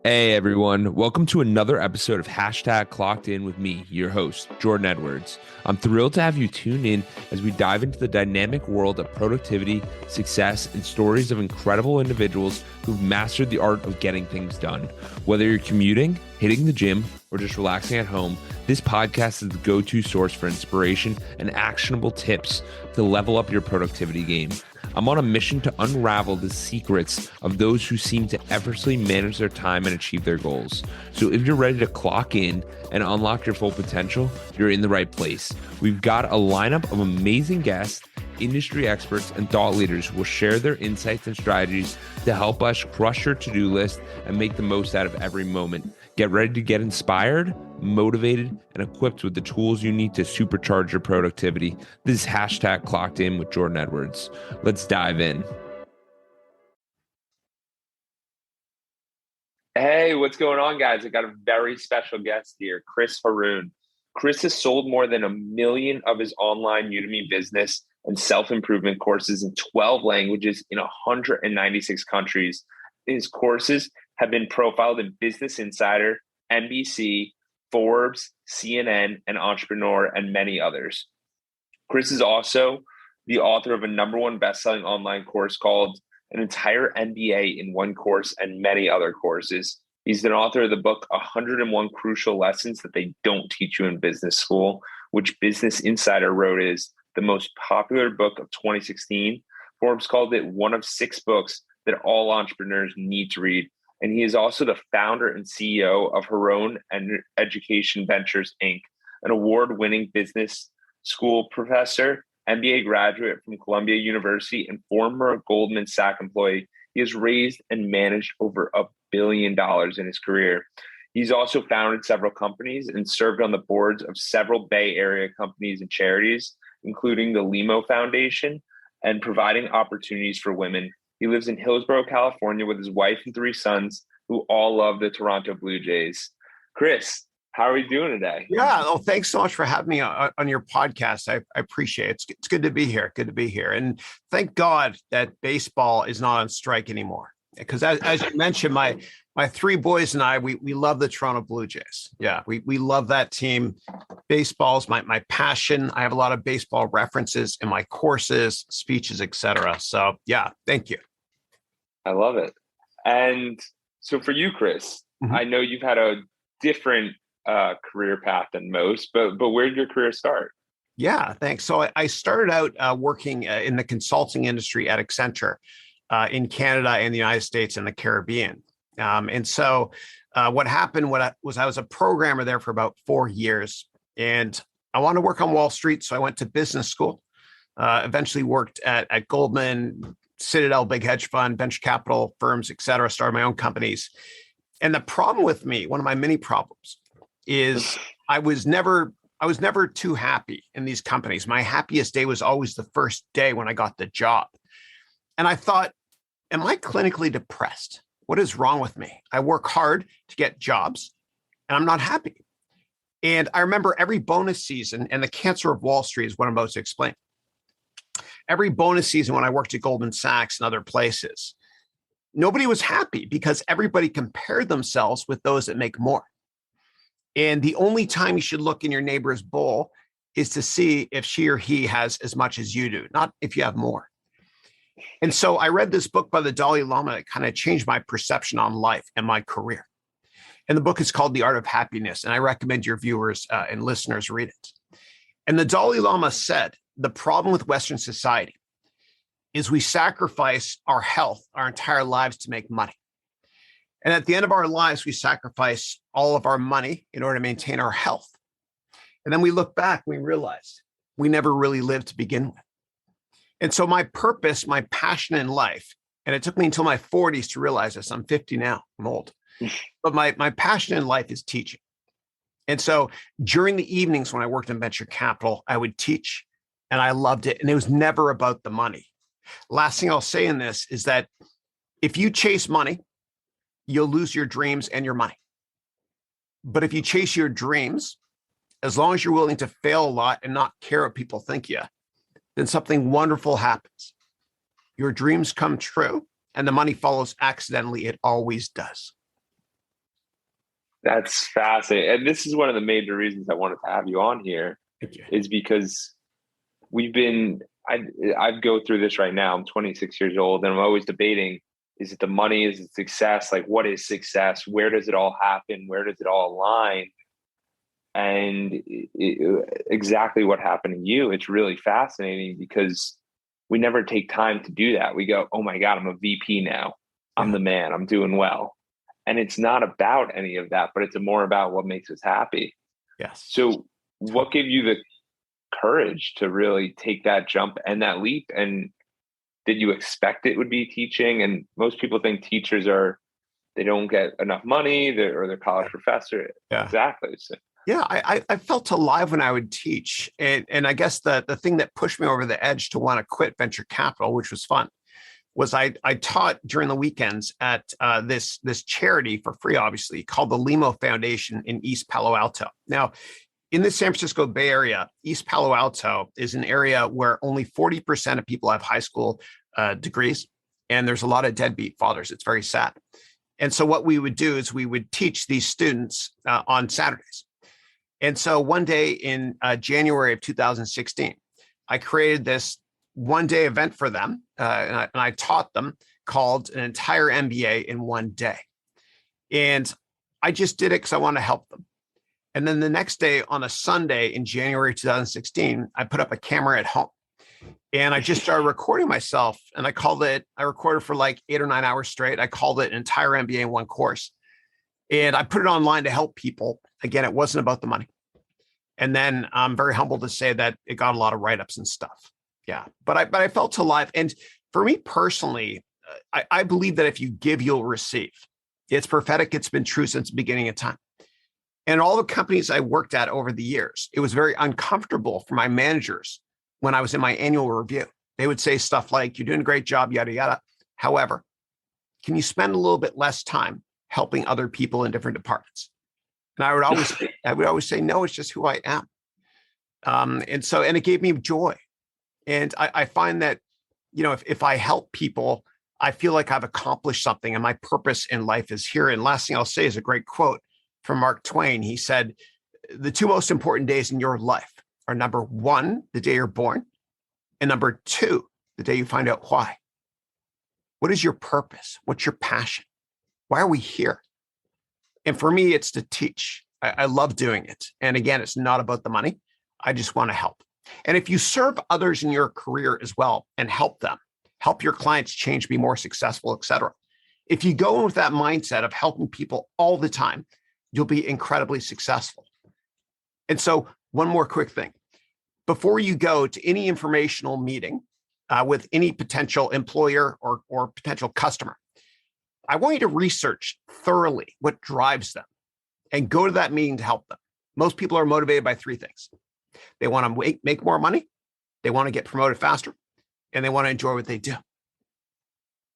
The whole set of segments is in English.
Hey everyone, welcome to another episode of Clockedin with me, your host, Jordan Edwards. I'm thrilled to have you tune in as we dive into the dynamic world of productivity, success, and stories of incredible individuals who've mastered the art of getting things done. Whether you're commuting, hitting the gym, or just relaxing at home, this podcast is the go-to source for inspiration and actionable tips to level up your productivity game. I'm on a mission to unravel the secrets of those who seem to effortlessly manage their time and achieve their goals. So if you're ready to clock in and unlock your full potential, you're in the right place. We've got a lineup of amazing guests, industry experts, and thought leaders who will share their insights and strategies to help us crush your to-do list and make the most out of every moment. Get ready to get inspired, motivated, and equipped with the tools you need to supercharge your productivity. This is Clockedin with Jordan Edwards. Let's dive in. Hey, what's going on, guys? I got a very special guest here, Haroun. Chris has sold more than 1 million of his online Udemy business and self-improvement courses in 12 languages in 196 countries. His courses have been profiled in Business Insider, NBC, Forbes, CNN, and Entrepreneur, and many others. Chris is also the author of a #1 best-selling online course called An Entire MBA in One Course and many other courses. He's the author of the book 101 Crucial Lessons That They Don't Teach You in Business School, which Business Insider wrote is the most popular book of 2016. Forbes called it one of 6 books that all entrepreneurs need to read. And he is also the founder and CEO of Haroun and Education Ventures, Inc., an award-winning business school professor, MBA graduate from Columbia University, and former Goldman Sachs employee. He has raised and managed over $1 billion in his career. He's also founded several companies and served on the boards of several Bay Area companies and charities, including the Limo Foundation, and providing opportunities for women. He lives in Hillsborough, California, with his wife and 3 sons, who all love the Toronto Blue Jays. Chris, how are we doing today? Yeah, well, thanks so much for having me on your podcast. I appreciate it. It's good to be here. Good to be here. And thank God that baseball is not on strike anymore. Because as you mentioned, my 3 boys and I, we love the Toronto Blue Jays. Yeah, we love that team. Baseball is my passion. I have a lot of baseball references in my courses, speeches, etc. So yeah, thank you. I love it. And so for you, Chris, I know you've had a different career path than most, but where did your career start? Yeah, thanks. So I started out working in the consulting industry at Accenture in Canada and the United States and the Caribbean. And so what happened was I was a programmer there for about 4 years, and I wanted to work on Wall Street. So I went to business school, eventually worked at Goldman, Citadel, big hedge fund, venture capital firms, et cetera, started my own companies. And the problem with me, one of my many problems, is I was never too happy in these companies. My happiest day was always the first day when I got the job. And I thought, am I clinically depressed? What is wrong with me? I work hard to get jobs and I'm not happy. And I remember every bonus season, and the cancer of Wall Street is what I'm about to explain. Every bonus season when I worked at Goldman Sachs and other places, nobody was happy because everybody compared themselves with those that make more. And the only time you should look in your neighbor's bowl is to see if she or he has as much as you do, not if you have more. And so I read this book by the Dalai Lama that kind of changed my perception on life and my career. And the book is called The Art of Happiness. And I recommend your viewers and listeners read it. And the Dalai Lama said, the problem with Western society is we sacrifice our health, our entire lives to make money. And at the end of our lives, we sacrifice all of our money in order to maintain our health. And then we look back, we realized we never really lived to begin with. And so my purpose, my passion in life, and it took me until my 40s to realize this. I'm 50 now, I'm old. But my passion in life is teaching. And so during the evenings when I worked in venture capital, I would teach, and I loved it. And it was never about the money. Last thing I'll say in this is that if you chase money, you'll lose your dreams and your money. But if you chase your dreams, as long as you're willing to fail a lot and not care what people think you, then something wonderful happens. Your dreams come true and the money follows accidentally. It always does. That's fascinating. And this is one of the major reasons I wanted to have you on here Thank you. is because we've been, I go through this right now. I'm 26 years old and I'm always debating, is it the money? Is it success? Like, what is success? Where does it all happen? Where does it all align? And exactly what happened to you. It's really fascinating because we never take time to do that. We go, oh my God, I'm a VP now. I'm Yeah. the man. I'm doing well. And it's not about any of that, but it's more about what makes us happy. Yes. So, what gave you the courage to really take that jump and that leap? And did you expect it would be teaching? And most people think teachers they don't get enough money, or they're college professor. Yeah. Exactly. So, Yeah, I felt alive when I would teach. And I guess the thing that pushed me over the edge to want to quit venture capital, which was fun, was I taught during the weekends at this charity for free, obviously, called the Limo Foundation in East Palo Alto. Now, in the San Francisco Bay Area, East Palo Alto is an area where only 40% of people have high school degrees, and there's a lot of deadbeat fathers. It's very sad. And so what we would do is we would teach these students on Saturdays. And so one day in January of 2016, I created this one-day event for them, and I taught them, called an entire MBA in one day. And I just did it because I want to help them. And then the next day on a Sunday in January 2016, I put up a camera at home and I just started recording myself. And I recorded for like 8 or 9 hours straight. I called it an entire MBA in one course. And I put it online to help people. Again, it wasn't about the money. And then I'm very humbled to say that it got a lot of write-ups and stuff. Yeah, but I felt alive. And for me personally, I believe that if you give, you'll receive. It's prophetic. It's been true since the beginning of time. And all the companies I worked at over the years, it was very uncomfortable for my managers when I was in my annual review. They would say stuff like, you're doing a great job, yada, yada. However, can you spend a little bit less time helping other people in different departments? And I would always say, no, it's just who I am. And it gave me joy. And I find that, if I help people, I feel like I've accomplished something and my purpose in life is here. And last thing I'll say is a great quote from Mark Twain. He said, the two most important days in your life are number one, the day you're born, and number two, the day you find out why. What is your purpose? What's your passion? Why are we here? And for me, it's to teach. I love doing it. And again, it's not about the money. I just want to help. And if you serve others in your career as well and help them, help your clients change, be more successful, et cetera. If you go in with that mindset of helping people all the time, you'll be incredibly successful. And so one more quick thing. Before you go to any informational meeting with any potential employer or potential customer, I want you to research thoroughly what drives them and go to that meeting to help them. Most people are motivated by three things. They want to make more money, they want to get promoted faster, and they want to enjoy what they do.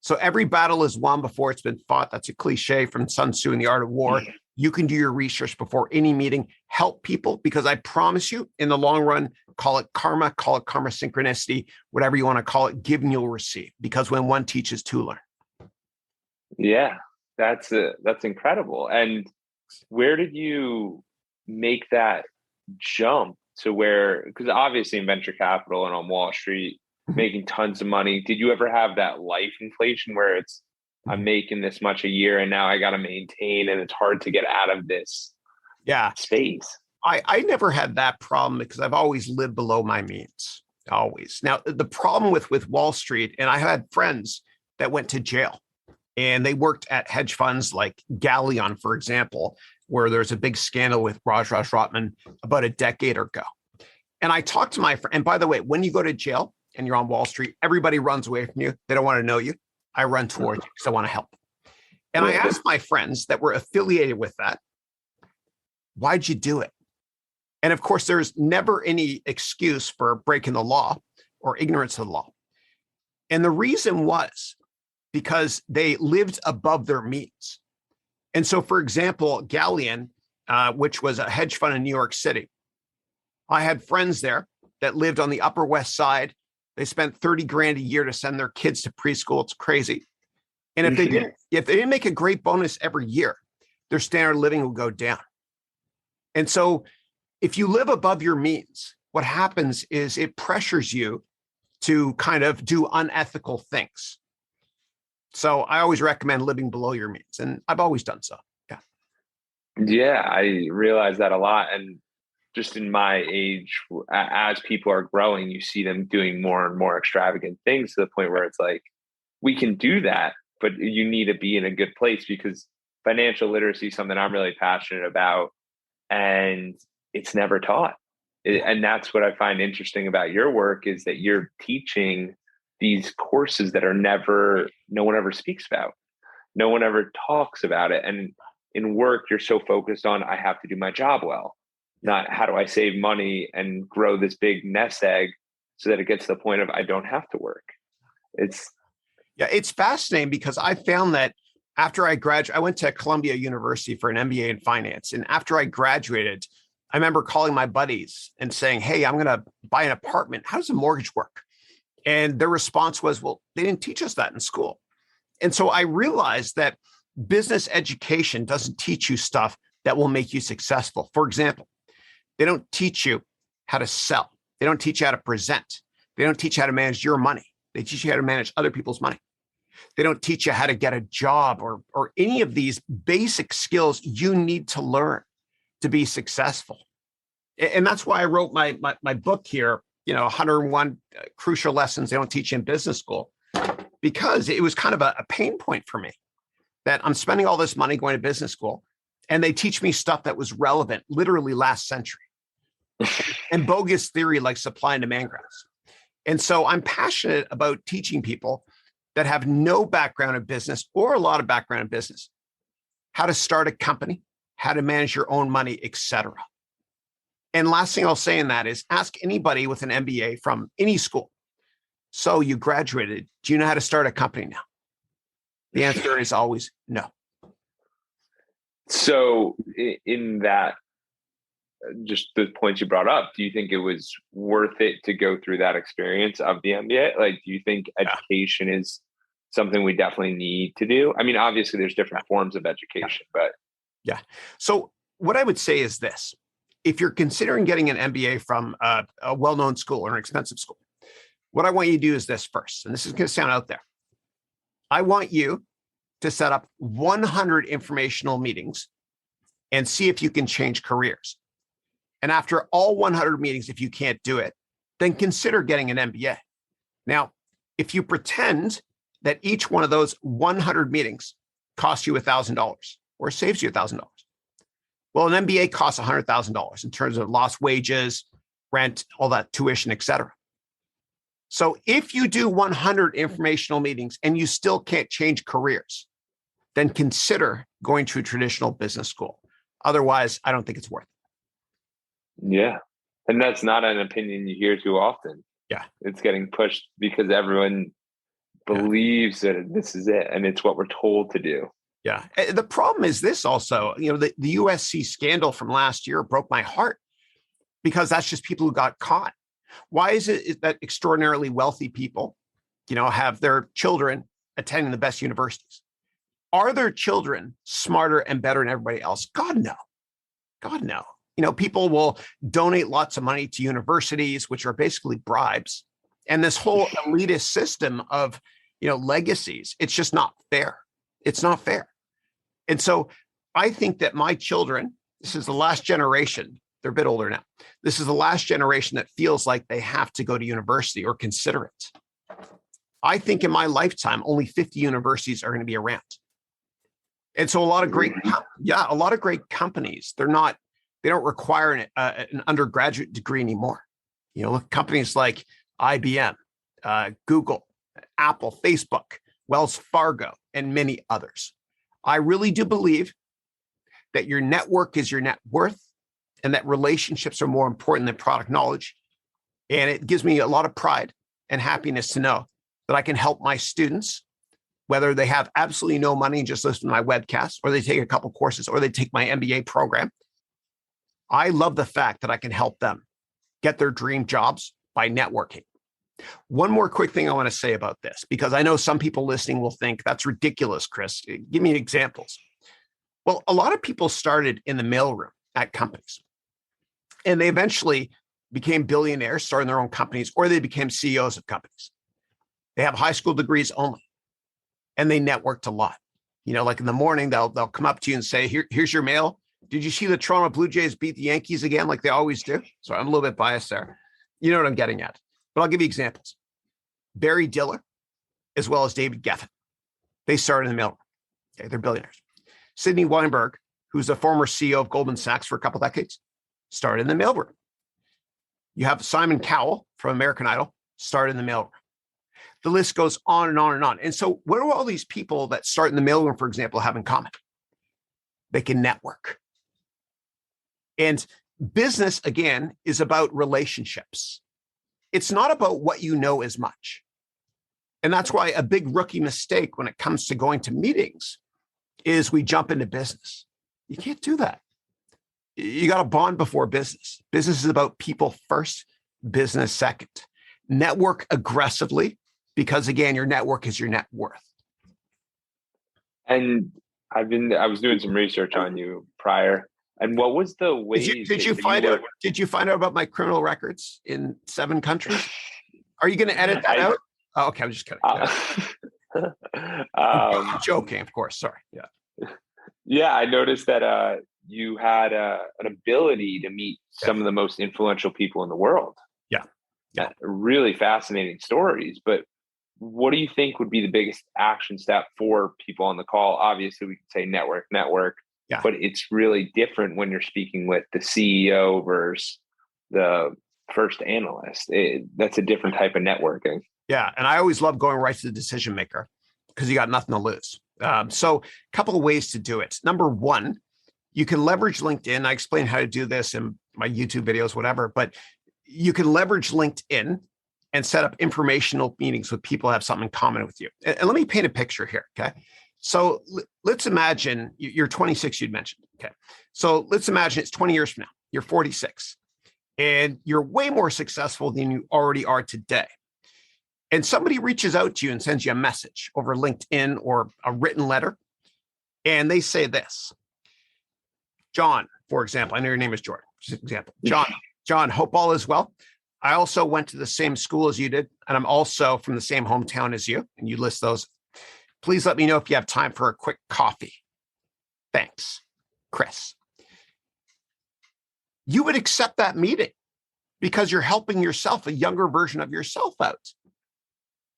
So every battle is won before it's been fought. That's a cliche from Sun Tzu in The Art of War. You can do your research before any meeting. Help people, because I promise you, in the long run, call it karma synchronicity, whatever you want to call it, give and you'll receive. Because when one teaches, two learn. Yeah, that's incredible. And where did you make that jump to where, because obviously in venture capital and on Wall Street, making tons of money, did you ever have that life inflation where it's, I'm making this much a year and now I got to maintain and it's hard to get out of this space? I never had that problem because I've always lived below my means, always. Now, the problem with Wall Street, and I had friends that went to jail and they worked at hedge funds like Galleon, for example, where there's a big scandal with Raj Rotman about a decade ago. And I talked to my friend, and by the way, when you go to jail and you're on Wall Street, everybody runs away from you. They don't want to know you. I run towards you because I want to help. And I asked my friends that were affiliated with that, why'd you do it? And of course, there's never any excuse for breaking the law or ignorance of the law. And the reason was because they lived above their means. And so, for example, Galleon, which was a hedge fund in New York City, I had friends there that lived on the Upper West Side. They spent 30 grand a year to send their kids to preschool. It's crazy. And if they didn't make a great bonus every year, their standard of living will go down. And so if you live above your means, what happens is it pressures you to kind of do unethical things. So I always recommend living below your means, and I've always done so. Yeah. Yeah, I realize that a lot. And just in my age, as people are growing, you see them doing more and more extravagant things to the point where it's like, we can do that, but you need to be in a good place, because financial literacy is something I'm really passionate about, and it's never taught. And that's what I find interesting about your work, is that you're teaching these courses that no one ever speaks about. No one ever talks about it. And in work, you're so focused on, I have to do my job well, not how do I save money and grow this big nest egg so that it gets to the point of I don't have to work. It's fascinating, because I found that after I graduated, I went to Columbia University for an MBA in finance. And after I graduated, I remember calling my buddies and saying, hey, I'm going to buy an apartment. How does a mortgage work? And their response was, well, they didn't teach us that in school. And so I realized that business education doesn't teach you stuff that will make you successful. For example, they don't teach you how to sell. They don't teach you how to present. They don't teach you how to manage your money. They teach you how to manage other people's money. They don't teach you how to get a job or any of these basic skills you need to learn to be successful. And that's why I wrote my book here, 101 crucial lessons they don't teach you in business school, because it was kind of a pain point for me that I'm spending all this money going to business school, and they teach me stuff that was relevant literally last century and bogus theory like supply and demand graphs. And so I'm passionate about teaching people that have no background in business or a lot of background in business how to start a company, how to manage your own money, etc. And last thing I'll say in that is, ask anybody with an MBA from any school, so you graduated, do you know how to start a company now? The answer is always no. So in that, just the points you brought up, do you think it was worth it to go through that experience of the MBA? Like, do you think education is something we definitely need to do? I mean, obviously there's different forms of education, but. Yeah. So what I would say is this: if you're considering getting an MBA from a well-known school or an expensive school, what I want you to do is this first, and this is going to sound out there. I want you to set up 100 informational meetings and see if you can change careers. And after all 100 meetings, if you can't do it, then consider getting an MBA. Now, if you pretend that each one of those 100 meetings costs you $1,000 or saves you $1,000, well, an MBA costs $100,000 in terms of lost wages, rent, all that tuition, et cetera. So if you do 100 informational meetings and you still can't change careers, then consider going to a traditional business school. Otherwise, I don't think it's worth it. Yeah. And that's not an opinion you hear too often. Yeah. It's getting pushed because everyone believes that this is it and it's what we're told to do. Yeah. The problem is this also, the USC scandal from last year broke my heart, because that's just people who got caught. Why is it that extraordinarily wealthy people, have their children attending the best universities? Are their children smarter and better than everybody else? God, no. God, no. People will donate lots of money to universities, which are basically bribes. And this whole elitist system of, legacies, it's just not fair. It's not fair. And so I think that my children, this is the last generation, they're a bit older now. This is the last generation that feels like they have to go to university or consider it. I think in my lifetime, only 50 universities are going to be around. And so a lot of great companies, they don't require an undergraduate degree anymore. Look, companies like IBM, Google, Apple, Facebook, Wells Fargo, and many others. I really do believe that your network is your net worth, and that relationships are more important than product knowledge. And it gives me a lot of pride and happiness to know that I can help my students, whether they have absolutely no money and just listen to my webcast, or they take a couple courses, or they take my MBA program. I love the fact that I can help them get their dream jobs by networking. One more quick thing I want to say about this, because I know some people listening will think that's ridiculous, Chris. Give me examples. Well, a lot of people started in the mailroom at companies, and they eventually became billionaires, starting their own companies, or they became CEOs of companies. They have high school degrees only, and they networked a lot. Like in the morning, they'll come up to you and say, here's your mail. Did you see the Toronto Blue Jays beat the Yankees again, like they always do? So I'm a little bit biased there. You know what I'm getting at. But I'll give you examples. Barry Diller, as well as David Geffen, they started in the mailroom. Okay, they're billionaires. Sidney Weinberg, who's the former CEO of Goldman Sachs for a couple decades, started in the mailroom. You have Simon Cowell from American Idol, started in the mailroom. The list goes on and on and on. And so what do all these people that start in the mailroom, for example, have in common? They can network. And business, again, is about relationships. It's not about what you know as much. And that's why a big rookie mistake when it comes to going to meetings is we jump into business. You can't do that. You got to bond before business. Business is about people first, business second. Network aggressively because, again, your network is your net worth. And I was doing some research on you prior. And what was the ways Did you find out about my criminal records in 7 countries? Are you going to edit that out? Oh, okay, I'm just kidding. I'm joking, of course. Sorry. Yeah. Yeah, I noticed that you had an ability to meet some of the most influential people in the world. Yeah. Really fascinating stories. But what do you think would be the biggest action step for people on the call? Obviously, we could say network. Yeah. But it's really different when you're speaking with the CEO versus the first analyst. That's a different type of networking. Yeah. And I always love going right to the decision maker because you got nothing to lose. So a couple of ways to do it. Number one, you can leverage LinkedIn. I explain how to do this in my YouTube videos, whatever, but you can leverage LinkedIn and set up informational meetings with people who have something in common with you. And let me paint a picture here. Okay. So let's imagine you're 26, you'd mentioned. Okay. So let's imagine it's 20 years from now. You're 46 and you're way more successful than you already are today. And somebody reaches out to you and sends you a message over LinkedIn or a written letter. And they say this, John, for example, I know your name is Jordan, just an example. John, hope all is well. I also went to the same school as you did, and I'm also from the same hometown as you, and you list those. Please let me know if you have time for a quick coffee. Thanks, Chris. You would accept that meeting because you're helping yourself, a younger version of yourself out.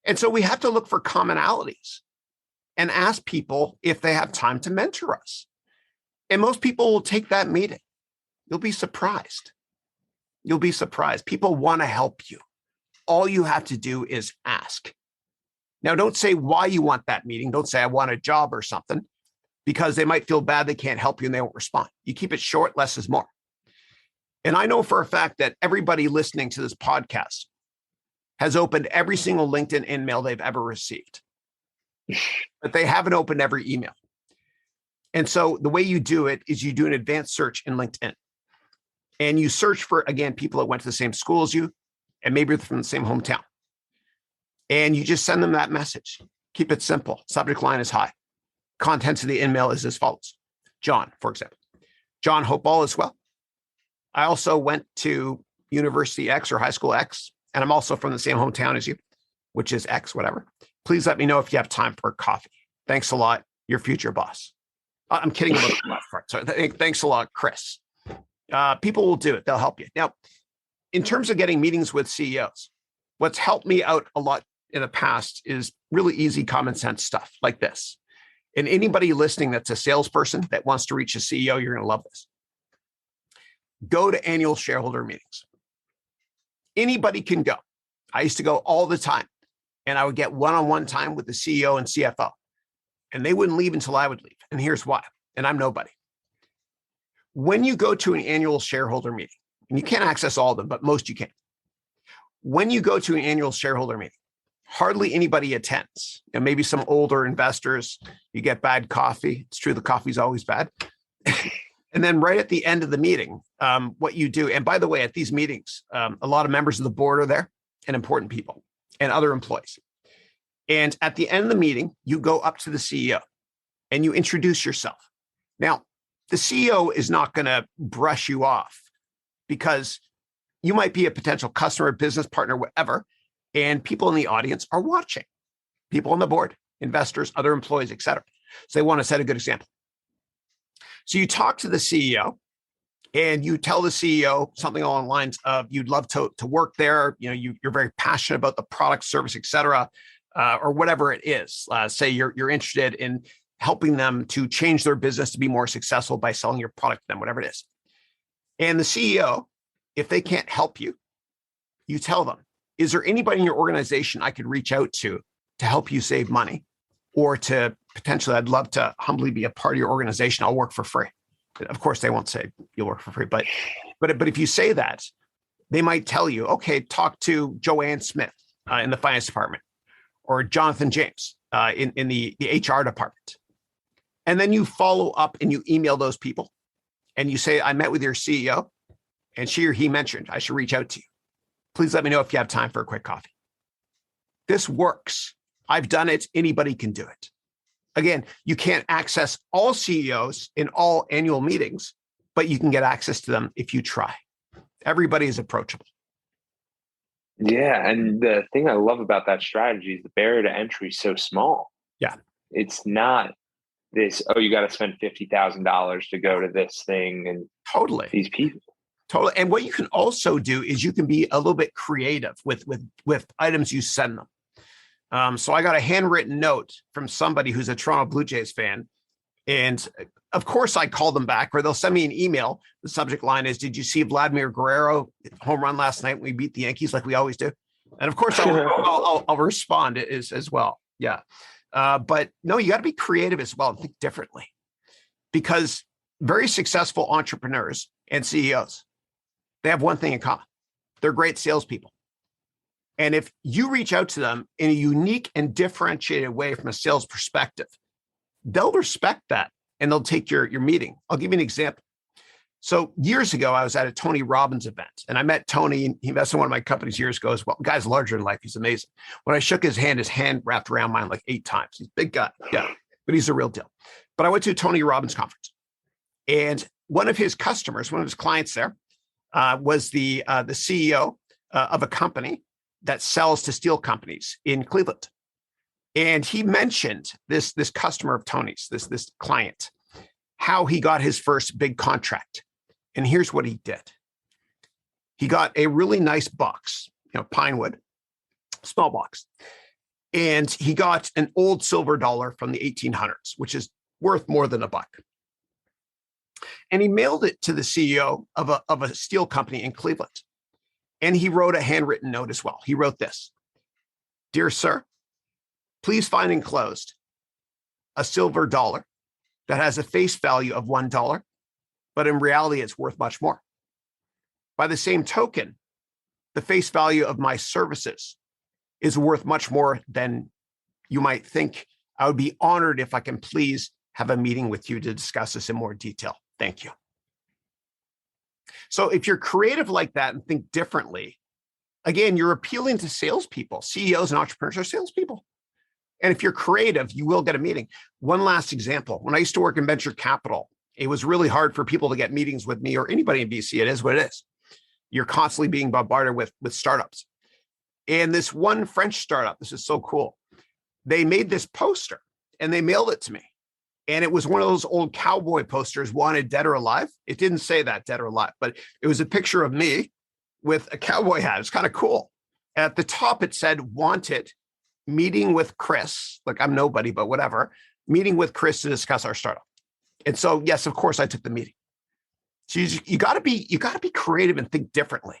And so we have to look for commonalities and ask people if they have time to mentor us. And most people will take that meeting. You'll be surprised. You'll be surprised. People want to help you. All you have to do is ask. Now, don't say why you want that meeting. Don't say I want a job or something, because they might feel bad they can't help you and they won't respond. You keep it short, less is more. And I know for a fact that everybody listening to this podcast has opened every single LinkedIn email they've ever received, but they haven't opened every email. And so the way you do it is you do an advanced search in LinkedIn. And you search for, again, people that went to the same school as you, and maybe they're from the same hometown. And you just send them that message. Keep it simple. Subject line is hi. Contents of the email is as follows. John, for example. John, hope all is well. I also went to University X or High School X, and I'm also from the same hometown as you, which is X, whatever. Please let me know if you have time for a coffee. Thanks a lot, your future boss. I'm kidding about the last part. So thanks a lot, Chris. People will do it. They'll help you. Now, in terms of getting meetings with CEOs, what's helped me out a lot in the past is really easy common sense stuff like this. And anybody listening that's a salesperson that wants to reach a CEO, you're going to love this. Go to annual shareholder meetings. Anybody can go. I used to go all the time, and I would get one-on-one time with the CEO and CFO, and they wouldn't leave until I would leave. And here's why. And I'm nobody. When you go to an annual shareholder meeting, and you can't access all of them, but most you can. When you go to an annual shareholder meeting, hardly anybody attends. And maybe some older investors, you get bad coffee. It's true, the coffee's always bad. And then right at the end of the meeting, what you do, and by the way, at these meetings, a lot of members of the board are there and important people and other employees. And at the end of the meeting, you go up to the CEO and you introduce yourself. Now, the CEO is not going to brush you off because you might be a potential customer, business partner, whatever, and people in the audience are watching. People on the board, investors, other employees, et cetera. So they want to set a good example. So you talk to the CEO and you tell the CEO something along the lines of you'd love to work there. You're very passionate about the product, service, et cetera, or whatever it is. Say you're interested in helping them to change their business to be more successful by selling your product to them, whatever it is. And the CEO, if they can't help you, you tell them, is there anybody in your organization I could reach out to help you save money? Or to potentially, I'd love to humbly be a part of your organization. I'll work for free. Of course, they won't say you'll work for free, but if you say that, they might tell you, okay, talk to Joanne Smith in the finance department, or Jonathan James in the HR department. And then you follow up and you email those people and you say, I met with your CEO and she or he mentioned I should reach out to you. Please let me know if you have time for a quick coffee. This works. I've done it. Anybody can do it. Again, you can't access all CEOs in all annual meetings, but you can get access to them if you try. Everybody is approachable. Yeah. And the thing I love about that strategy is the barrier to entry is so small. Yeah. It's not this, you got to spend $50,000 to go to this thing and totally these people. Totally. And what you can also do is you can be a little bit creative with items you send them. So I got a handwritten note from somebody who's a Toronto Blue Jays fan. And of course I call them back, or they'll send me an email. The subject line is, did you see Vladimir Guerrero home run last night when we beat the Yankees like we always do? And of course I'll respond as well. Yeah. But no, you got to be creative as well and think differently, because very successful entrepreneurs and CEOs, they have one thing in common. They're great salespeople. And if you reach out to them in a unique and differentiated way from a sales perspective, they'll respect that and they'll take your meeting. I'll give you an example. So years ago, I was at a Tony Robbins event and I met Tony, and he invested in one of my companies years ago as well. The guy's larger in life. He's amazing. When I shook his hand wrapped around mine like 8 times. He's a big guy. Yeah, but he's a real deal. But I went to a Tony Robbins conference, and one of his customers, one of his clients there, was the CEO of a company that sells to steel companies in Cleveland. And he mentioned this customer of Tony's, this client, how he got his first big contract. And here's what he did. He got a really nice box, pine wood, small box. And he got an old silver dollar from the 1800s, which is worth more than $1. And he mailed it to the CEO of a steel company in Cleveland. And he wrote a handwritten note as well. He wrote this: Dear sir, please find enclosed a silver dollar that has a face value of $1, but in reality, it's worth much more. By the same token, the face value of my services is worth much more than you might think. I would be honored if I can please have a meeting with you to discuss this in more detail. Thank you. So if you're creative like that and think differently, again, you're appealing to salespeople. CEOs and entrepreneurs are salespeople. And if you're creative, you will get a meeting. One last example. When I used to work in venture capital, it was really hard for people to get meetings with me or anybody in VC. It is what it is. You're constantly being bombarded with startups. And this one French startup, this is so cool. They made this poster and they mailed it to me. And it was one of those old cowboy posters, wanted dead or alive. It didn't say that, dead or alive, but it was a picture of me with a cowboy hat. It's kind of cool. At the top, it said, wanted, meeting with Chris. Like, I'm nobody, but whatever. Meeting with Chris to discuss our startup. And so, yes, of course, I took the meeting. So you got to be creative and think differently,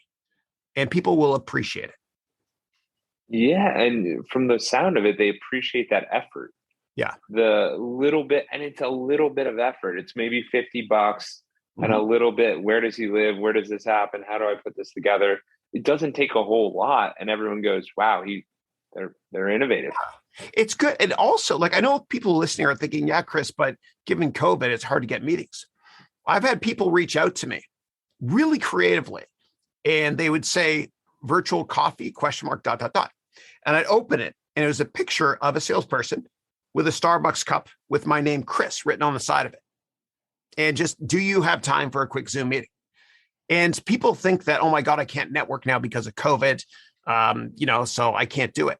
and people will appreciate it. Yeah, and from the sound of it, they appreciate that effort. Yeah, the little bit, and it's a little bit of effort. It's maybe $50 and a little bit. Where does he live? Where does this happen? How do I put this together? It doesn't take a whole lot, and everyone goes, "Wow, they're innovative." It's good. And also, like, I know people listening are thinking, "Yeah, Chris, but given COVID, it's hard to get meetings." I've had people reach out to me really creatively, and they would say, "Virtual coffee?" ? And I'd open it, and it was a picture of a salesperson with a Starbucks cup with my name, Chris, written on the side of it. And just, do you have time for a quick Zoom meeting? And people think that, oh my God, I can't network now because of COVID, so I can't do it.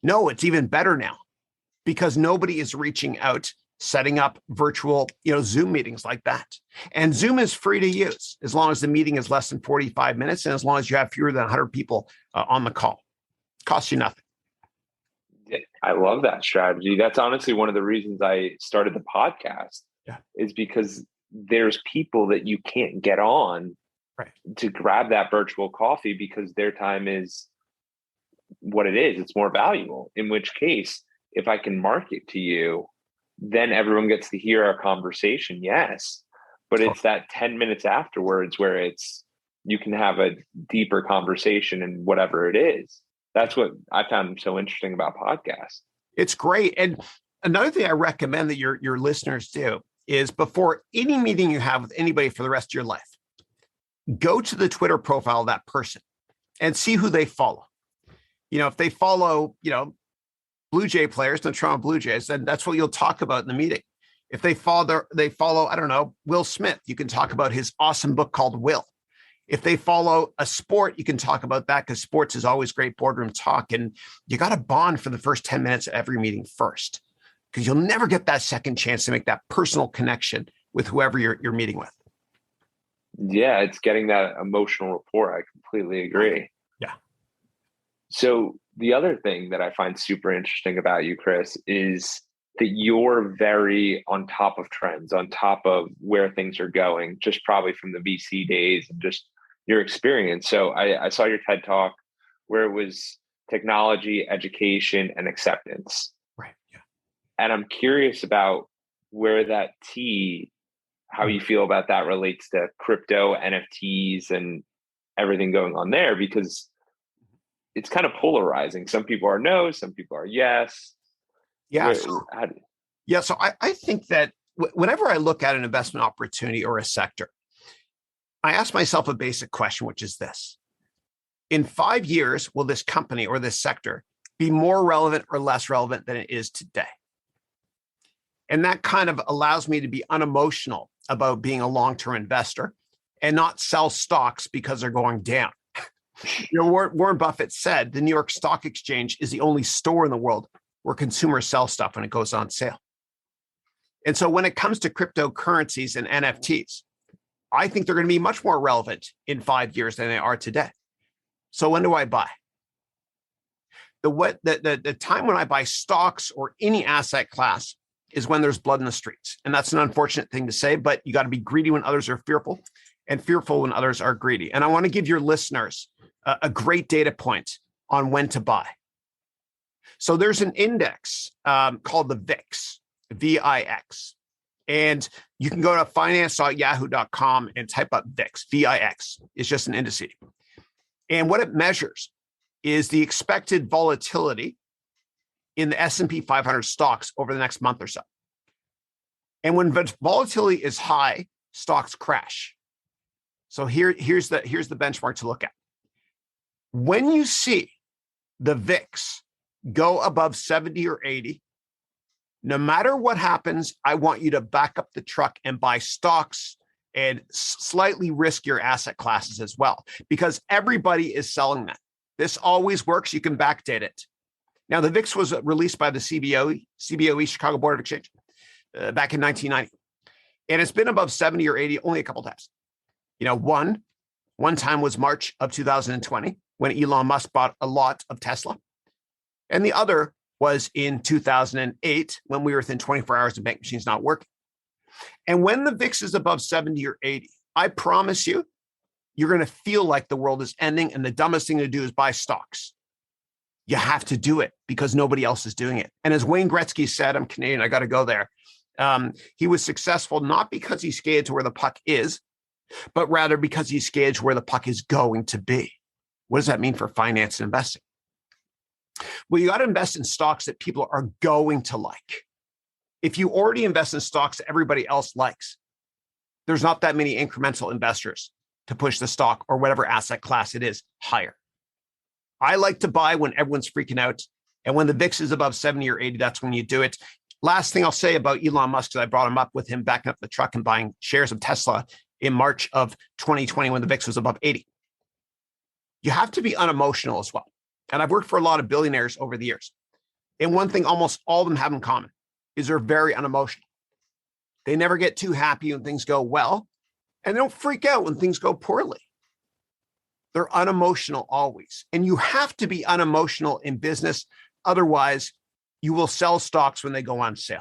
No, it's even better now because nobody is reaching out, setting up virtual, Zoom meetings like that. And Zoom is free to use as long as the meeting is less than 45 minutes and as long as you have fewer than 100 people on the call. It costs you nothing. I love that strategy. That's honestly one of the reasons I started the podcast. Yeah. Is because there's people that you can't get on to grab that virtual coffee because their time is what it is. It's more valuable. In which case, if I can market to you, then everyone gets to hear our conversation. Yes. But it's that 10 minutes afterwards where you can have a deeper conversation and whatever it is. That's what I found so interesting about podcasts. It's great. And another thing I recommend that your listeners do is before any meeting you have with anybody for the rest of your life, go to the Twitter profile of that person and see who they follow. If they follow, Blue Jay players, the Toronto Blue Jays, then that's what you'll talk about in the meeting. If they follow, I don't know, Will Smith, you can talk about his awesome book called Will. If they follow a sport, you can talk about that because sports is always great boardroom talk. And you got to bond for the first 10 minutes of every meeting first, because you'll never get that second chance to make that personal connection with whoever you're meeting with. Yeah, it's getting that emotional rapport. I completely agree. Yeah. So the other thing that I find super interesting about you, Chris, is that you're very on top of trends, on top of where things are going, just probably from the VC days and just your experience. So I saw your TED Talk where it was technology, education, and acceptance. Right. Yeah. And I'm curious about where that how you feel about that relates to crypto, NFTs, and everything going on there, because it's kind of polarizing. Some people are no, some people are yes. Yeah. So I think that whenever I look at an investment opportunity or a sector, I ask myself a basic question, which is this: in 5 years, will this company or this sector be more relevant or less relevant than it is today? And that kind of allows me to be unemotional about being a long-term investor and not sell stocks because they're going down. Warren Buffett said the New York Stock Exchange is the only store in the world where consumers sell stuff when it goes on sale. And so when it comes to cryptocurrencies and NFTs, I think they're going to be much more relevant in 5 years than they are today. So when do I buy? The time when I buy stocks or any asset class is when there's blood in the streets. And that's an unfortunate thing to say, but you got to be greedy when others are fearful and fearful when others are greedy. And I want to give your listeners a great data point on when to buy. So there's an index called the VIX, VIX. And you can go to finance.yahoo.com and type up VIX, VIX. It's just an indice. And what it measures is the expected volatility in the S&P 500 stocks over the next month or so. And when volatility is high, stocks crash. So here's the benchmark to look at. When you see the VIX go above 70 or 80, no matter what happens, I want you to back up the truck and buy stocks and slightly riskier asset classes as well, because everybody is selling that. This always works. You can backdate it. Now, the VIX was released by the CBOE, Chicago Board of Exchange, back in 1990. And it's been above 70 or 80 only a couple of times. One time was March of 2020 when Elon Musk bought a lot of Tesla. And the other was in 2008 when we were within 24 hours of bank machines not working. And when the VIX is above 70 or 80, I promise you, you're going to feel like the world is ending. And the dumbest thing to do is buy stocks. You have to do it because nobody else is doing it. And as Wayne Gretzky said, I'm Canadian, I got to go there. He was successful not because he skated to where the puck is, but rather because he skated to where the puck is going to be. What does that mean for finance and investing? Well, you got to invest in stocks that people are going to like. If you already invest in stocks that everybody else likes, there's not that many incremental investors to push the stock or whatever asset class it is higher. I like to buy when everyone's freaking out. And when the VIX is above 70 or 80, that's when you do it. Last thing I'll say about Elon Musk, because I brought him up with him backing up the truck and buying shares of Tesla in March of 2020 when the VIX was above 80. You have to be unemotional as well. And I've worked for a lot of billionaires over the years. And one thing almost all of them have in common is they're very unemotional. They never get too happy when things go well, and they don't freak out when things go poorly. They're unemotional always. And you have to be unemotional in business. Otherwise, you will sell stocks when they go on sale.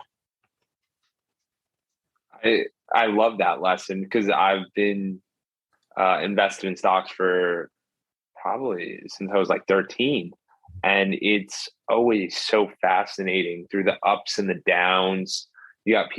I love that lesson because I've been invested in stocks for probably since I was like 13. And it's always so fascinating through the ups and the downs. You got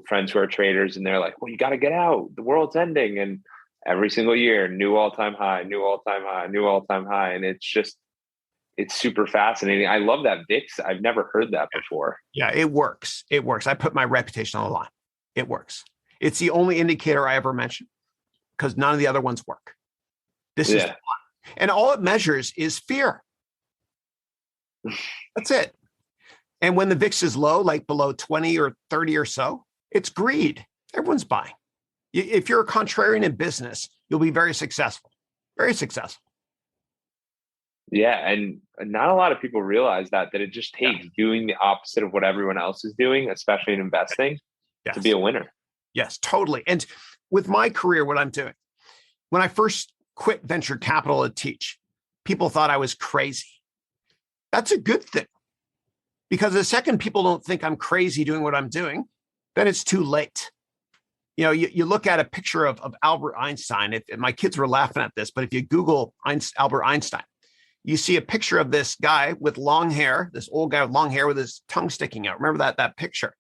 friends who are traders, and they're like, well, you got to get out. The world's ending. And every single year, new all-time high, new all-time high, new all-time high. And it's super fascinating. I love that VIX. I've never heard that before. Yeah, it works. It works. I put my reputation on the line. It works. It's the only indicator I ever mention because none of the other ones work. This is the one. And all it measures is fear. That's it. And when the VIX is low, like below 20 or 30 or so, it's greed. Everyone's buying. If you're a contrarian in business, you'll be very successful. Very successful. Yeah. And not a lot of people realize that it just takes doing the opposite of what everyone else is doing, especially in investing, to be a winner. Yes, totally. And with my career, what I'm doing, when I first quit venture capital to teach, people thought I was crazy. That's a good thing. Because the second people don't think I'm crazy doing what I'm doing, then it's too late. You know, you look at a picture of Albert Einstein. If my kids were laughing at this, but if you Google Albert Einstein, you see a picture of this guy with long hair, this old guy with long hair with his tongue sticking out. Remember that picture?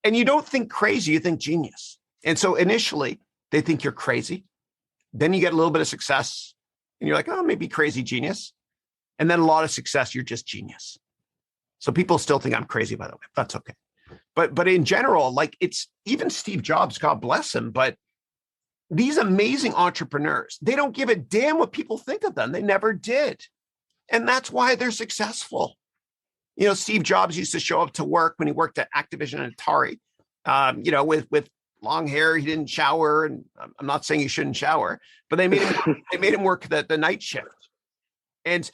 And you don't think crazy, you think genius. And so initially, they think you're crazy. Then you get a little bit of success, and you're like, oh, maybe crazy genius. And then a lot of success, you're just genius. So people still think I'm crazy, by the way. That's okay. But in general, like it's even Steve Jobs, God bless him, but these amazing entrepreneurs, they don't give a damn what people think of them. They never did. And that's why they're successful. You know, Steve Jobs used to show up to work when he worked at Activision and Atari, with long hair. He didn't shower. And I'm not saying he shouldn't shower, but they made him work the night shift. And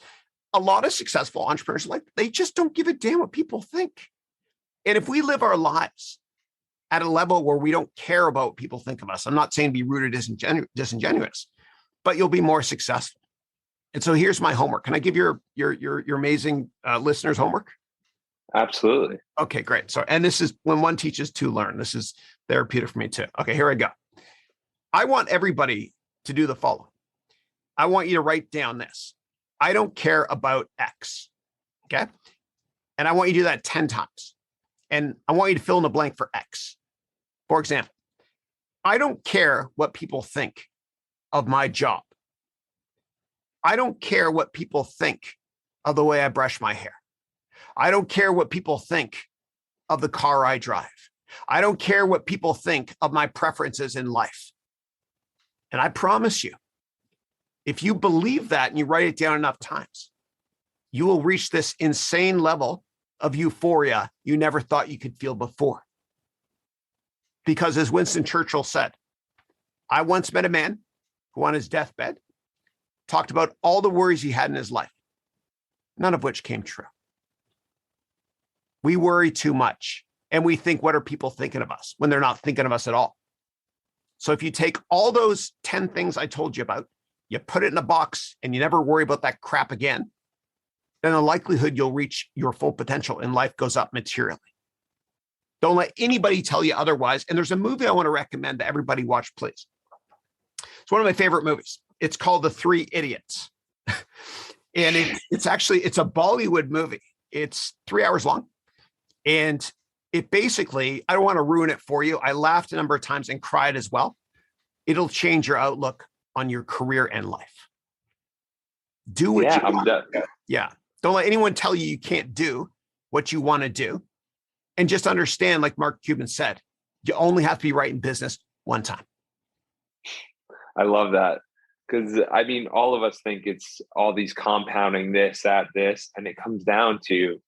a lot of successful entrepreneurs, they just don't give a damn what people think. And if we live our lives at a level where we don't care about what people think of us, I'm not saying be rude or disingenuous, but you'll be more successful. And so here's my homework. Can I give your amazing listeners homework? Absolutely. Okay, great. So, and this is when one teaches, two learn. This is therapeutic for me too. Okay, here I go. I want everybody to do the following. I want you to write down this. I don't care about X. Okay. And I want you to do that 10 times. And I want you to fill in the blank for X. For example, I don't care what people think of my job. I don't care what people think of the way I brush my hair. I don't care what people think of the car I drive. I don't care what people think of my preferences in life. And I promise you, if you believe that and you write it down enough times, you will reach this insane level of euphoria you never thought you could feel before. Because as Winston Churchill said, I once met a man who on his deathbed talked about all the worries he had in his life, none of which came true. We worry too much and we think, what are people thinking of us when they're not thinking of us at all? So if you take all those 10 things I told you about, you put it in a box and you never worry about that crap again, then the likelihood you'll reach your full potential in life goes up materially. Don't let anybody tell you otherwise. And there's a movie I want to recommend that everybody watch, please. It's one of my favorite movies. It's called The Three Idiots. And it's a Bollywood movie. It's 3 hours long. And it basically, I don't want to ruin it for you. I laughed a number of times and cried as well. It'll change your outlook on your career and life. Do what you want. Yeah. Don't let anyone tell you you can't do what you want to do. And just understand, like Mark Cuban said, you only have to be right in business one time. I love that. Because I mean, all of us think it's all these compounding this, that, this, and it comes down to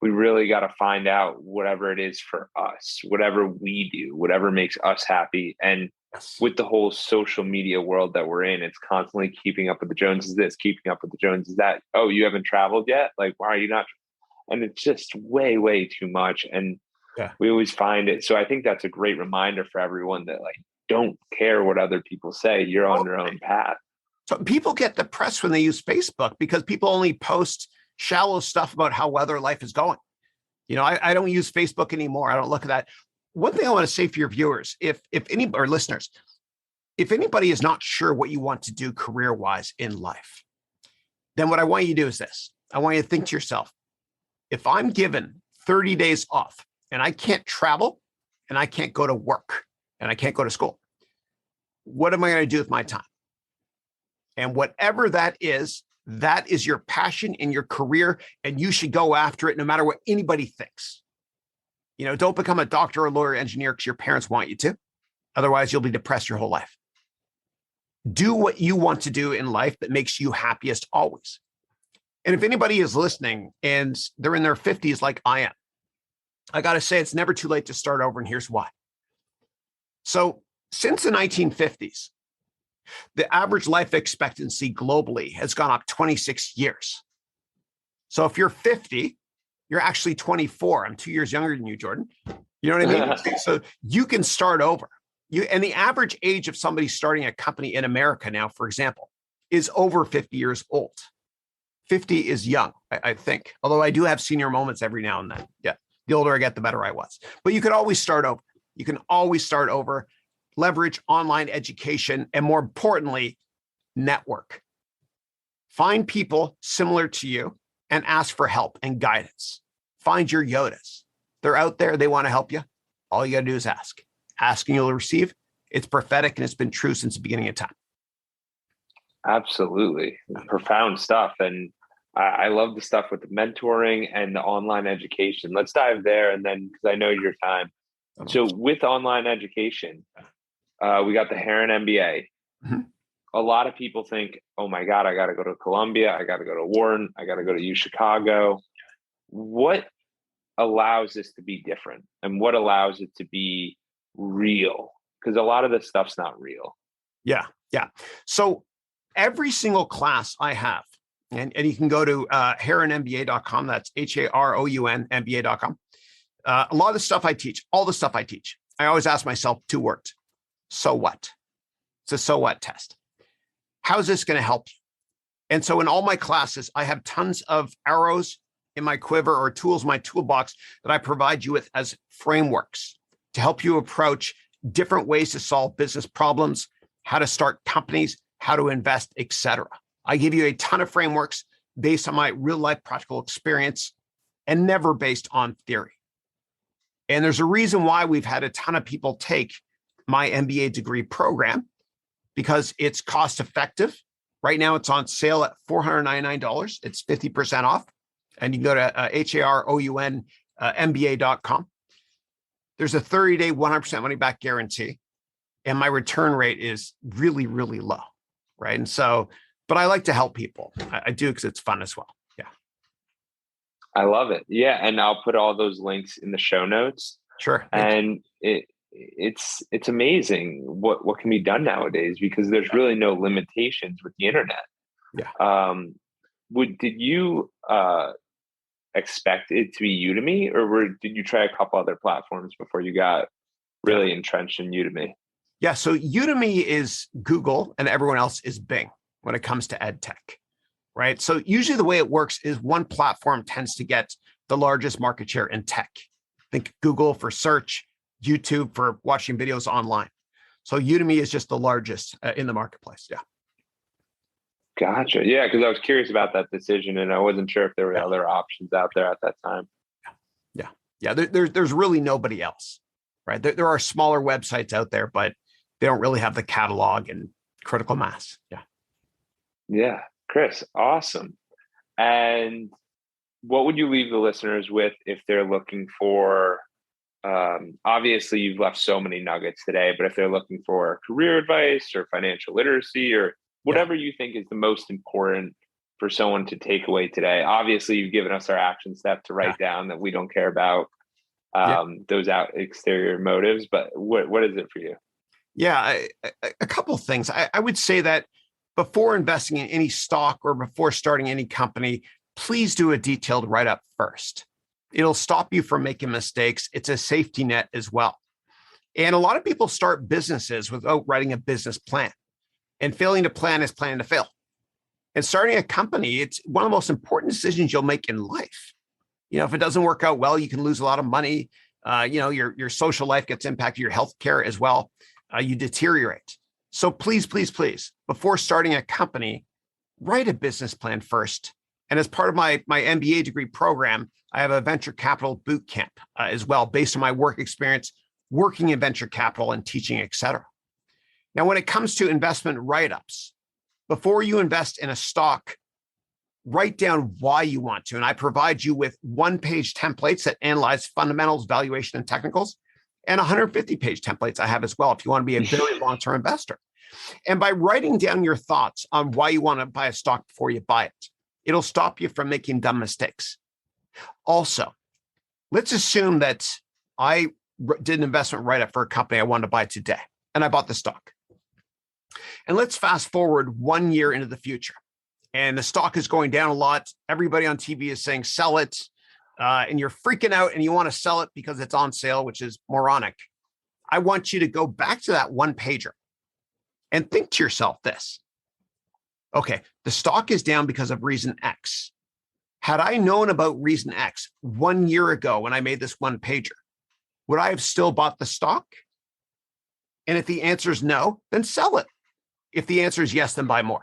we really got to find out whatever it is for us, whatever we do, whatever makes us happy. And Yes. with the whole social media world that we're in, it's constantly keeping up with the Joneses this, keeping up with the Joneses that. Oh, you haven't traveled yet? Like, why are you not? And it's just way, way too much. And Yeah. we always find it. So I think that's a great reminder for everyone that, like, don't care what other people say. You're on your own path. So people get depressed when they use Facebook because people only post shallow stuff about how well their life is going. I don't use Facebook anymore. I don't look at that. One thing I want to say for your viewers, if any or listeners, if anybody is not sure what you want to do career-wise in life, then what I want you to do is this. I want you to think to yourself, if I'm given 30 days off and I can't travel and I can't go to work and I can't go to school, what am I going to do with my time? And whatever that is your passion in your career, and you should go after it no matter what anybody thinks. Don't become a doctor or lawyer, engineer because your parents want you to. Otherwise, you'll be depressed your whole life. Do what you want to do in life that makes you happiest always. And if anybody is listening and they're in their 50s like I am, I got to say it's never too late to start over, and here's why. So since the 1950s, the average life expectancy globally has gone up 26 years. So if you're 50, you're actually 24. I'm 2 years younger than you, Jordan. You know what I mean? So you can start over. And the average age of somebody starting a company in America now, for example, is over 50 years old. 50 is young, I think. Although I do have senior moments every now and then. Yeah. The older I get, the better I was. But you could always start over. You can always start over. Leverage online education, and more importantly, network. Find people similar to you and ask for help and guidance. Find your Yodas. They're out there. They want to help you. All you got to do is ask. Asking, you'll receive. It's prophetic, and it's been true since the beginning of time. Absolutely. Profound stuff. And I love the stuff with the mentoring and the online education. Let's dive there. And then, because I know your time. So with online education, we got the Haroun MBA. Mm-hmm. A lot of people think, oh my God, I got to go to Columbia. I got to go to Wharton. I got to go to U Chicago. What allows this to be different? And what allows it to be real? Because a lot of this stuff's not real. Yeah. So every single class I have, and you can go to harounmba.com. That's HAROUN MBA.com. A lot of the stuff I teach, all the stuff I teach, I always ask myself 2 words. So what? It's a so what test. How is this going to help you? And so in all my classes, I have tons of arrows in my quiver or tools in my toolbox that I provide you with as frameworks to help you approach different ways to solve business problems, how to start companies, how to invest, etc. I give you a ton of frameworks based on my real life practical experience and never based on theory. And there's a reason why we've had a ton of people take my MBA degree program, because it's cost effective. Right now it's on sale at $499. It's 50% off. And you can go to HAROUN MBA.com. There's a 30-day 100% money back guarantee. And my return rate is really, really low. Right. And so, but I like to help people. I do because it's fun as well. Yeah. I love it. Yeah. And I'll put all those links in the show notes. Sure. And it's amazing what can be done nowadays, because there's really no limitations with the internet. Yeah. Did you expect it to be Udemy, or did you try a couple other platforms before you got really entrenched in Udemy? Yeah. So Udemy is Google and everyone else is Bing when it comes to ed tech, right? So usually the way it works is one platform tends to get the largest market share in tech. Think Google for search, YouTube for watching videos online. So Udemy is just the largest in the marketplace. Yeah. Gotcha. Yeah, because I was curious about that decision, and I wasn't sure if there were other options out there at that time. Yeah. There's really nobody else, right? There are smaller websites out there, but they don't really have the catalog and critical mass. Yeah, Chris, awesome. And what would you leave the listeners with if they're looking for? Obviously, you've left so many nuggets today, but if they're looking for career advice or financial literacy or whatever you think is the most important for someone to take away today? Obviously, you've given us our action step to write down that we don't care about those exterior motives, but what is it for you? Yeah, a couple of things. I would say that before investing in any stock or before starting any company, please do a detailed write-up first. It'll stop you from making mistakes. It's a safety net as well. And a lot of people start businesses without writing a business plan. And failing to plan is planning to fail. And starting a company, it's one of the most important decisions you'll make in life. If it doesn't work out well, you can lose a lot of money. Your social life gets impacted, your health care as well. You deteriorate. So please, please, please, before starting a company, write a business plan first. And as part of my MBA degree program, I have a venture capital boot camp as well, based on my work experience working in venture capital and teaching, et cetera. Now, when it comes to investment write-ups, before you invest in a stock, write down why you want to. And I provide you with one-page templates that analyze fundamentals, valuation, and technicals, and 150-page templates I have as well if you want to be a very long-term investor. And by writing down your thoughts on why you want to buy a stock before you buy it, it'll stop you from making dumb mistakes. Also, let's assume that I did an investment write-up for a company I wanted to buy today, and I bought the stock. And let's fast forward 1 year into the future, and the stock is going down a lot. Everybody on TV is saying, sell it. And you're freaking out and you want to sell it because it's on sale, which is moronic. I want you to go back to that one pager and think to yourself this. Okay, the stock is down because of reason X. Had I known about reason X 1 year ago when I made this one pager, would I have still bought the stock? And if the answer is no, then sell it. If the answer is yes, then buy more.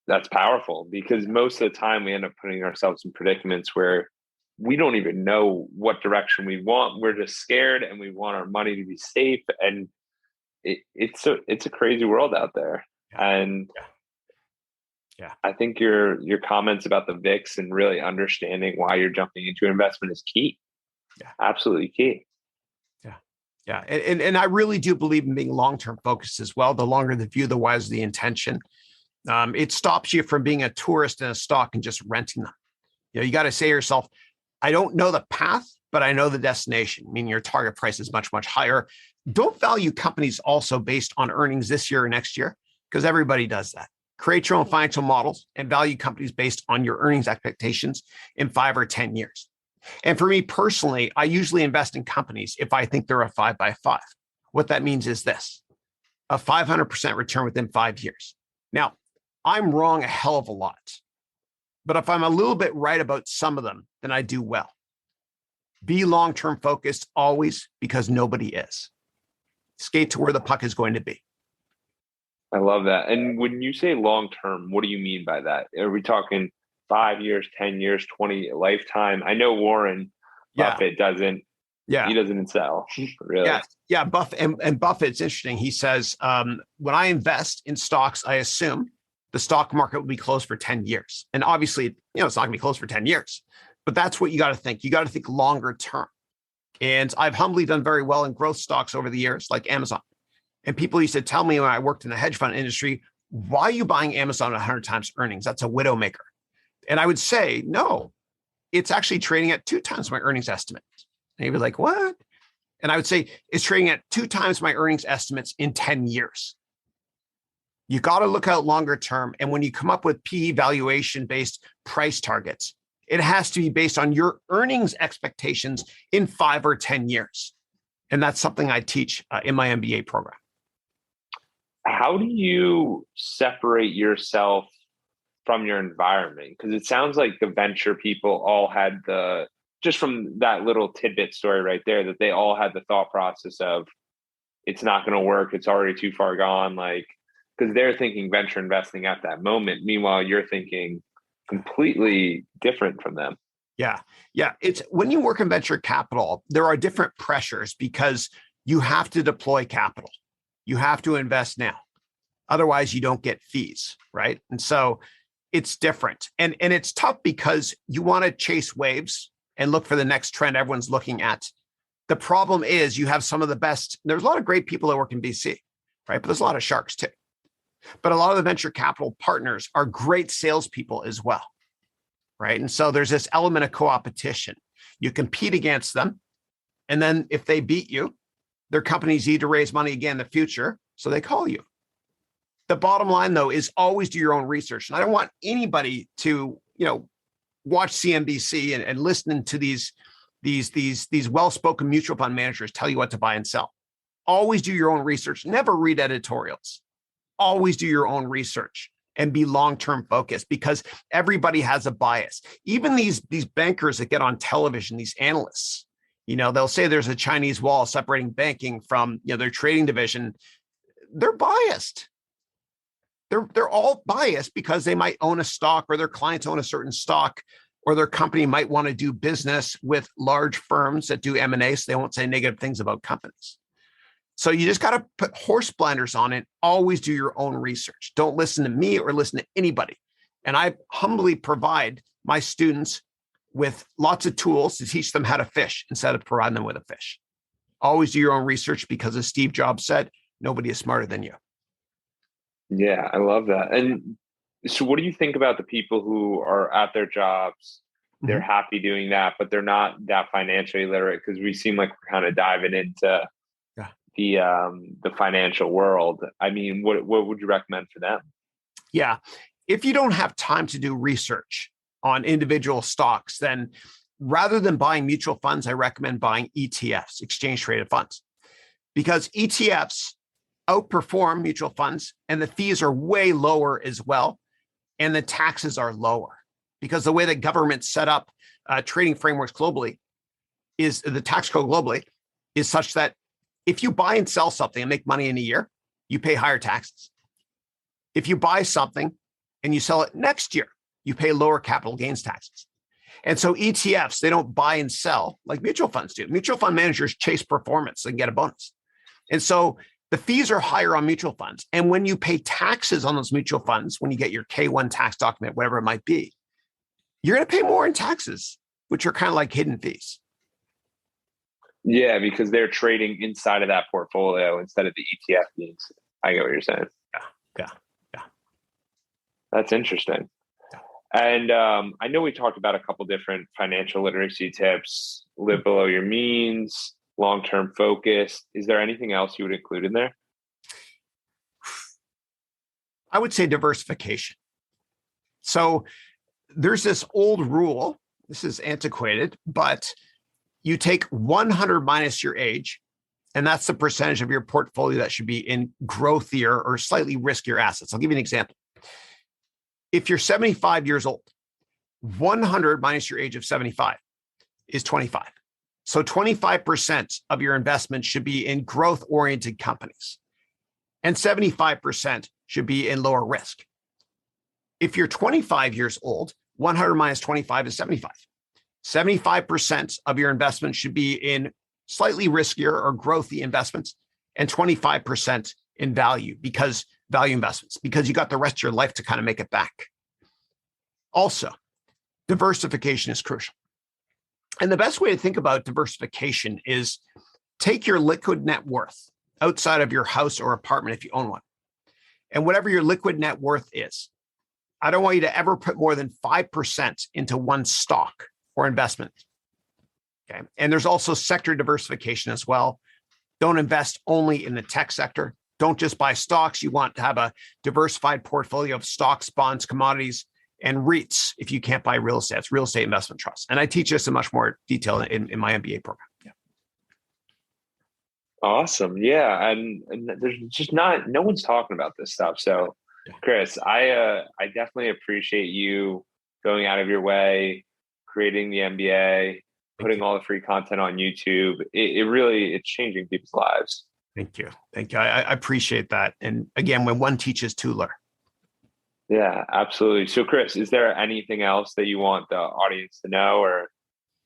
That's powerful, because most of the time we end up putting ourselves in predicaments where we don't even know what direction we want. We're just scared and we want our money to be safe. And it's a crazy world out there. And I think your comments about the VIX and really understanding why you're jumping into an investment is key. Yeah, absolutely key. Yeah. And I really do believe in being long-term focused as well. The longer the view, the wiser the intention. It stops you from being a tourist in a stock and just renting them. You got to say to yourself, I don't know the path, but I know the destination, meaning your target price is much, much higher. Don't value companies also based on earnings this year or next year, because everybody does that. Create your own financial models and value companies based on your earnings expectations in 5 or 10 years. And for me personally, I usually invest in companies if I think they're a 5x5. What that means is this: a 500% return within 5 years. Now, I'm wrong a hell of a lot, but if I'm a little bit right about some of them, then I do well. Be long-term focused always, because nobody is. Skate to where the puck is going to be. I love that. And when you say long-term, what do you mean by that? Are we talking 5 years, 10 years, 20, lifetime? I know Warren Buffett doesn't. Yeah, he doesn't sell, really. Yeah. Buffett and Buffett's interesting. He says, when I invest in stocks, I assume the stock market will be closed for 10 years. And obviously, it's not going to be closed for 10 years. But that's what you got to think. You got to think longer term. And I've humbly done very well in growth stocks over the years, like Amazon. And people used to tell me when I worked in the hedge fund industry, why are you buying Amazon at 100 times earnings? That's a widow maker. And I would say, no, it's actually trading at 2 times my earnings estimate. And he'd be like, what? And I would say, it's trading at 2 times my earnings estimates in 10 years. You got to look out longer term. And when you come up with PE valuation based price targets, it has to be based on your earnings expectations in 5 or 10 years. And that's something I teach in my MBA program. How do you separate yourself from your environment? Because it sounds like the venture people all had just from that little tidbit story right there, that they all had the thought process of, it's not going to work. It's already too far gone. Because they're thinking venture investing at that moment. Meanwhile, you're thinking completely different from them. Yeah. It's when you work in venture capital, there are different pressures because you have to deploy capital. You have to invest now. Otherwise, you don't get fees, right? And so it's different. And it's tough because you want to chase waves and look for the next trend everyone's looking at. The problem is you have some of the best, there's a lot of great people that work in VC, right? But there's a lot of sharks too. But a lot of the venture capital partners are great salespeople as well, right? And so there's this element of co-opetition. You compete against them. And then if they beat you, their companies need to raise money again in the future. So they call you. The bottom line, though, is always do your own research. And I don't want anybody to, watch CNBC and listen to these well-spoken mutual fund managers tell you what to buy and sell. Always do your own research. Never read editorials. Always do your own research and be long-term focused, because everybody has a bias. Even these bankers that get on television, these analysts, they'll say there's a Chinese wall separating banking from their trading division. They're biased. They're all biased because they might own a stock, or their clients own a certain stock, or their company might want to do business with large firms that do M&A, so they won't say negative things about companies. So you just got to put horse blinders on it. Always do your own research. Don't listen to me or listen to anybody. And I humbly provide my students with lots of tools to teach them how to fish instead of providing them with a fish. Always do your own research, because as Steve Jobs said, nobody is smarter than you. Yeah, I love that. And so what do you think about the people who are at their jobs? They're happy doing that, but they're not that financially literate, because we seem like we're kind of diving into the financial world. I mean, what would you recommend for them? Yeah. If you don't have time to do research on individual stocks, then rather than buying mutual funds, I recommend buying ETFs, exchange traded funds, because ETFs outperform mutual funds and the fees are way lower as well. And the taxes are lower, because the way that government set up trading frameworks globally is the tax code globally is such that if you buy and sell something and make money in a year, you pay higher taxes. If you buy something and you sell it next year, you pay lower capital gains taxes. And so ETFs, they don't buy and sell like mutual funds do. Mutual fund managers chase performance and get a bonus. And so the fees are higher on mutual funds. And when you pay taxes on those mutual funds, when you get your K-1 tax document, whatever it might be, you're going to pay more in taxes, which are kind of like hidden fees. Yeah, because they're trading inside of that portfolio instead of the ETF being. I get what you're saying. Yeah. That's interesting. And I know we talked about a couple different financial literacy tips: live below your means, long-term focus. Is there anything else you would include in there? I would say diversification. So there's this old rule. This is antiquated, but you take 100 minus your age, and that's the percentage of your portfolio that should be in growthier or slightly riskier assets. I'll give you an example. If you're 75 years old, 100 minus your age of 75 is 25. So 25% of your investment should be in growth-oriented companies, and 75% should be in lower risk. If you're 25 years old, 100 minus 25 is 75. 75% of your investment should be in slightly riskier or growthy investments, and 25% in value investments, because you got the rest of your life to kind of make it back. Also, diversification is crucial. And the best way to think about diversification is take your liquid net worth outside of your house or apartment if you own one. And whatever your liquid net worth is, I don't want you to ever put more than 5% into one stock or investment. Okay. And there's also sector diversification as well. Don't invest only in the tech sector. Don't just buy stocks. You want to have a diversified portfolio of stocks, bonds, commodities, and REITs if you can't buy real estate. It's real estate investment trusts. And I teach this in much more detail in my MBA program. Yeah. Awesome. Yeah. And there's just no one's talking about this stuff. So Chris, I definitely appreciate you going out of your way, creating the MBA, putting all the free content on YouTube. It's changing people's lives. Thank you. I appreciate that. And again, when one teaches, two learn. Yeah, absolutely. So Chris, is there anything else that you want the audience to know, or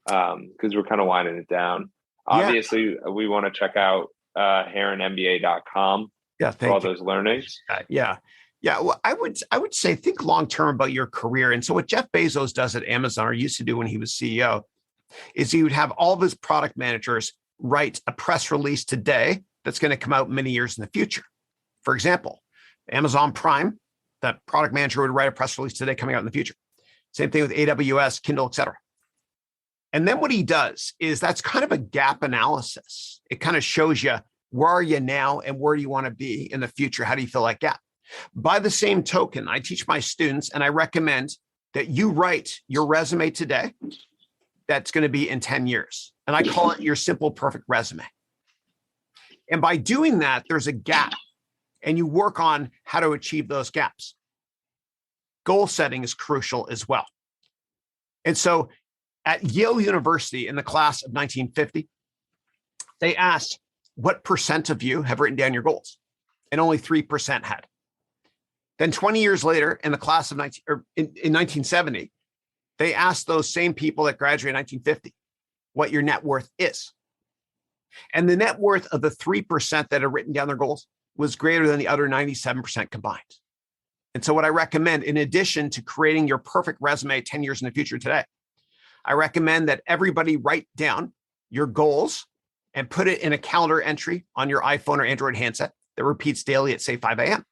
because we're kind of winding it down? Obviously, we want to check out HarounMBA.com for all those learnings. Yeah. Well, I would say think long-term about your career. And so what Jeff Bezos does at Amazon, or used to do when he was CEO, is he would have all of his product managers write a press release today that's going to come out many years in the future. For example, Amazon Prime, that product manager would write a press release today coming out in the future. Same thing with AWS, Kindle, et cetera. And then what he does is that's kind of a gap analysis. It kind of shows you where are you now and where do you want to be in the future? How do you fill that gap? By the same token, I teach my students and I recommend that you write your resume today that's going to be in 10 years. And I call it your simple, perfect resume. And by doing that, there's a gap and you work on how to achieve those gaps. Goal setting is crucial as well. And so at Yale University in the class of 1950, they asked, what percent of you have written down your goals? And only 3% had. Then 20 years later, in the class of in 1970, they asked those same people that graduated in 1950 what your net worth is. And the net worth of the 3% that had written down their goals was greater than the other 97% combined. And so what I recommend, in addition to creating your perfect resume 10 years in the future today, I recommend that everybody write down your goals and put it in a calendar entry on your iPhone or Android handset that repeats daily at, say, 5 a.m.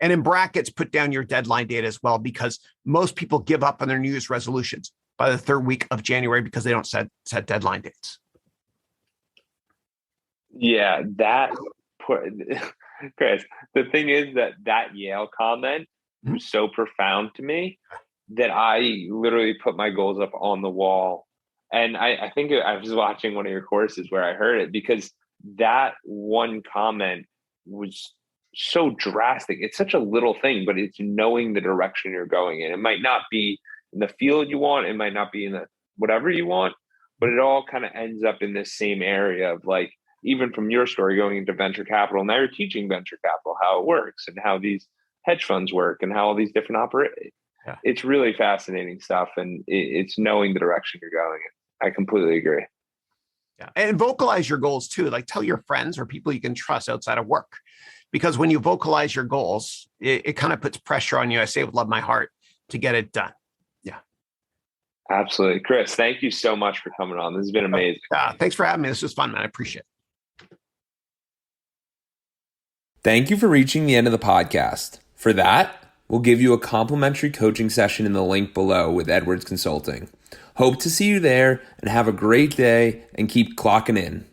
And in brackets, put down your deadline date as well, because most people give up on their New Year's resolutions by the third week of January because they don't set deadline dates. Yeah, Chris, the thing is that Yale comment was so profound to me that I literally put my goals up on the wall. And I think I was watching one of your courses where I heard it, because that one comment was so drastic. It's such a little thing, but it's knowing the direction you're going in. It might not be in the field you want, it might not be in the whatever you want, but it all kind of ends up in this same area of, like, even from your story going into venture capital, now you're teaching venture capital how it works and how these hedge funds work and how all these different operate. Yeah. It's really fascinating stuff, and it's knowing the direction you're going in. I completely agree. Yeah. And vocalize your goals too. Like, tell your friends or people you can trust outside of work, because when you vocalize your goals, it kind of puts pressure on you. I say it with love in my heart to get it done. Yeah. Absolutely. Chris, thank you so much for coming on. This has been amazing. Thanks for having me. This was fun, man. I appreciate it. Thank you for reaching the end of the podcast. For that, we'll give you a complimentary coaching session in the link below with Edwards Consulting. Hope to see you there, and have a great day and keep clocking in.